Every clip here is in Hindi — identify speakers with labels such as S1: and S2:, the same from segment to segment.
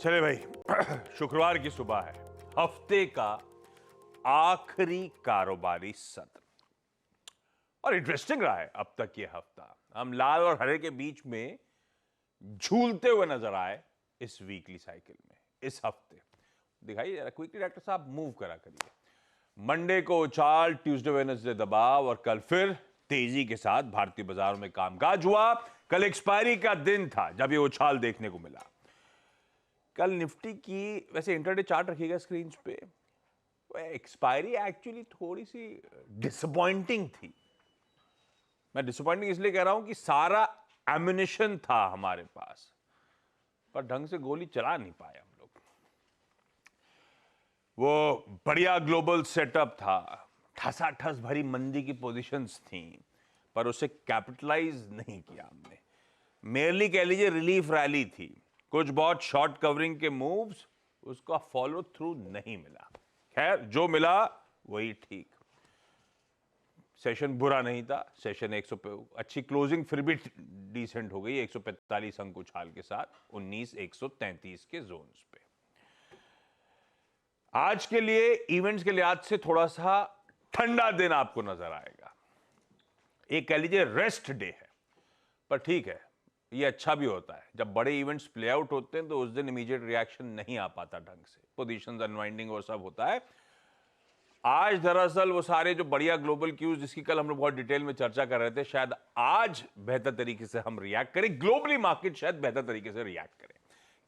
S1: चले भाई, शुक्रवार की सुबह है, हफ्ते का आखिरी कारोबारी सत्र और इंटरेस्टिंग रहा है अब तक ये हफ्ता। हम लाल और हरे के बीच में झूलते हुए नजर आए इस वीकली साइकिल में। इस हफ्ते दिखाइए जरा क्विकली, डॉक्टर साहब मूव करा करिए। मंडे को उछाल, ट्यूसडे वेडनेसडे दबाव और कल फिर तेजी के साथ भारतीय बाजारों में कामकाज हुआ। कल एक्सपायरी का दिन था जब ये उछाल देखने को मिला। कल निफ्टी की वैसे इंटरडे चार्ट रखिएगा स्क्रीन पे, एक्सपायरी एक्चुअली थोड़ी सी डिसअपॉइंटिंग थी। मैं डिसअपॉइंटिंग इसलिए कह रहा हूं कि सारा एम्युनिशन था हमारे पास, पर ढंग से गोली चला नहीं पाए हम लोग। वो बढ़िया ग्लोबल सेटअप था, ठसाठस भरी मंदी की पोजीशंस थी, पर उसे कैपिटलाइज नहीं किया हमने। मेयरली कह लीजिए रिलीफ रैली थी, कुछ बहुत शॉर्ट कवरिंग के मूव्स, उसका फॉलो थ्रू नहीं मिला। खैर जो मिला वही ठीक। सेशन बुरा नहीं था, सेशन 100 पे अच्छी क्लोजिंग फिर भी डिसेंट हो गई, 145 अंक उछाल के साथ 19,133 के जोन्स पे। आज के लिए इवेंट्स के लिहाज से थोड़ा सा ठंडा दिन आपको नजर आएगा। एक कह लीजिए रेस्ट डे है, पर ठीक है, ये अच्छा भी होता है। जब बड़े इवेंट्स प्ले आउट होते हैं तो उस दिन इमीडिएट रिएक्शन नहीं आ पाता ढंग से, पोजीशंस अनवाइंडिंग और सब होता है। आज दरअसल वो सारे जो बढ़िया ग्लोबल क्यूज जिसकी कल हम लोग बहुत डिटेल में चर्चा कर रहे थे, शायद आज बेहतर तरीके से हम रिएक्ट करें, ग्लोबली मार्केट शायद बेहतर तरीके से रिएक्ट करें।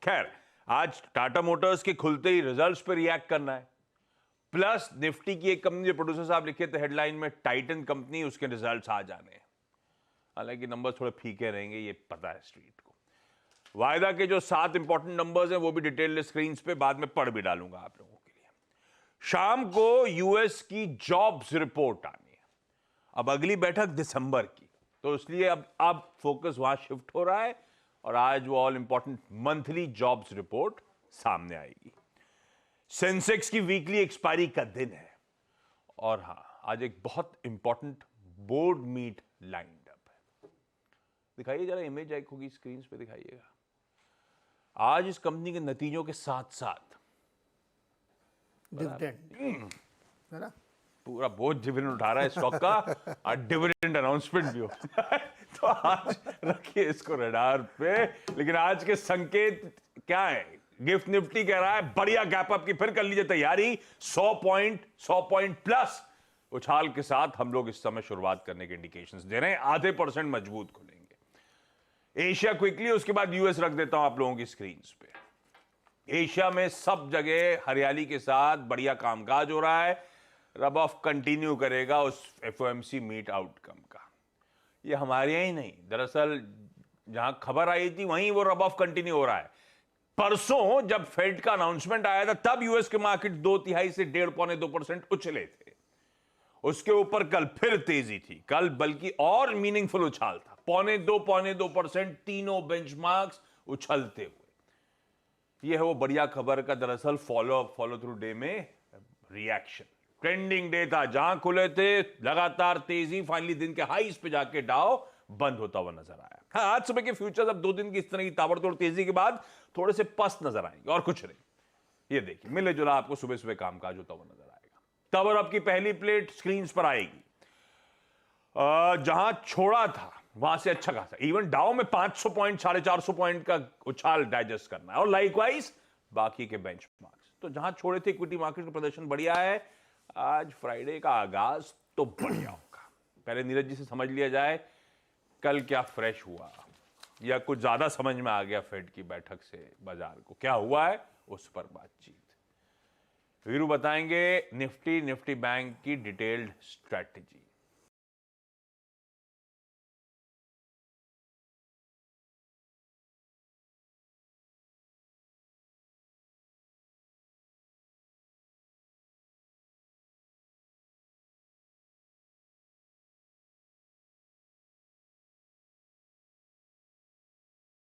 S1: खैर आज टाटा मोटर्स के खुलते ही रिजल्ट्स पे रिएक्ट करना है, प्लस निफ्टी की एक कंपनी जो प्रोड्यूसर साहब लिखे थे हेडलाइन में, टाइटन कंपनी, उसके रिजल्ट्स आ जाने हैं। हालांकि नंबर्स थोड़े फीके रहेंगे, ये पता है स्ट्रीट को। वायदा के जो 7 इंपॉर्टेंट नंबर्स हैं वो भी डिटेल स्क्रीन पे बाद में पढ़ भी डालूंगा आप लोगों के लिए। शाम को यूएस की जॉब्स रिपोर्ट आनी है, अब अगली बैठक दिसंबर की, तो इसलिए अब फोकस वहां शिफ्ट हो रहा है और आज वो all important monthly jobs report सामने आएगी। सेंसेक्स की वीकली एक्सपायरी का दिन है और हां, आज एक बहुत important board meet lined up है। दिखाइए जरा इमेज एक होगी स्क्रीन पे, दिखाइएगा। आज इस कंपनी के नतीजों के साथ साथ
S2: डिविडेंड है ना,
S1: पूरा बोझ डिविडेंड उठा रहा है स्टॉक का, और डिविडेंड अनाउंसमेंट भी हो तो आज रखिए इसको रडार पे। लेकिन आज के संकेत क्या है? गिफ्ट निफ्टी कह रहा है बढ़िया गैप अप की, फिर कर लीजिए तैयारी। 100 पॉइंट प्लस उछाल के साथ हम लोग इस समय शुरुआत करने के इंडिकेशंस दे रहे हैं, आधे % मजबूत खुलेंगे। एशिया क्विकली, उसके बाद यूएस रख देता हूं आप लोगों की स्क्रीन पे। एशिया में सब जगह हरियाली के साथ बढ़िया कामकाज हो रहा है, रब ऑफ कंटिन्यू करेगा उस एफओएमसी मीट आउटकम का। ये हमारे यहां ही नहीं, दरअसल जहां खबर आई थी वहीं वो रब ऑफ कंटिन्यू हो रहा है। परसों जब फेड का अनाउंसमेंट आया था तब यूएस के मार्केट 2/3 से 1.5-2% उछले थे। उसके ऊपर कल फिर तेजी थी, कल बल्कि और मीनिंगफुल उछाल था, 1.25% तीनों बेंचमार्क्स उछलते हुए। यह है वो बढ़िया खबर का दरअसल फॉलो थ्रू डे में रिएक्शन। ट्रेंडिंग डे था, जहां खुले थे लगातार तेजी, फाइनली दिन के हाईस पे जाके डाउ बंद होता हुआ नजर आया। हाँ, आज सुबह के फ्यूचर्स अब 2 दिन की इस तरह की ताबड़तोड़ तेजी के बाद थोड़े से पस्त नजर आएंगे और कुछ नहीं। ये देखिए मिले जुला आपको सुबह सुबह कामकाज होता हुआ नजर आएगा। तब और अब की पहली प्लेट स्क्रीन पर आएगी, जहां छोड़ा था वहां से अच्छा खासा, इवन डाउ में 500 पॉइंट 450 पॉइंट का उछाल डाइजेस्ट करना है, और लाइकवाइज बाकी के बेंचमार्क्स। तो जहां छोड़े थे इक्विटी मार्केट का प्रदर्शन बढ़िया है। आज फ्राइडे का आगाज तो बढ़िया होगा। पहले नीरज जी से समझ लिया जाए कल क्या फ्रेश हुआ, या कुछ ज्यादा समझ में आ गया फेड की बैठक से बाजार को क्या हुआ है, उस पर बातचीत। वीरू बताएंगे निफ्टी बैंक की डिटेल्ड स्ट्रैटेजी।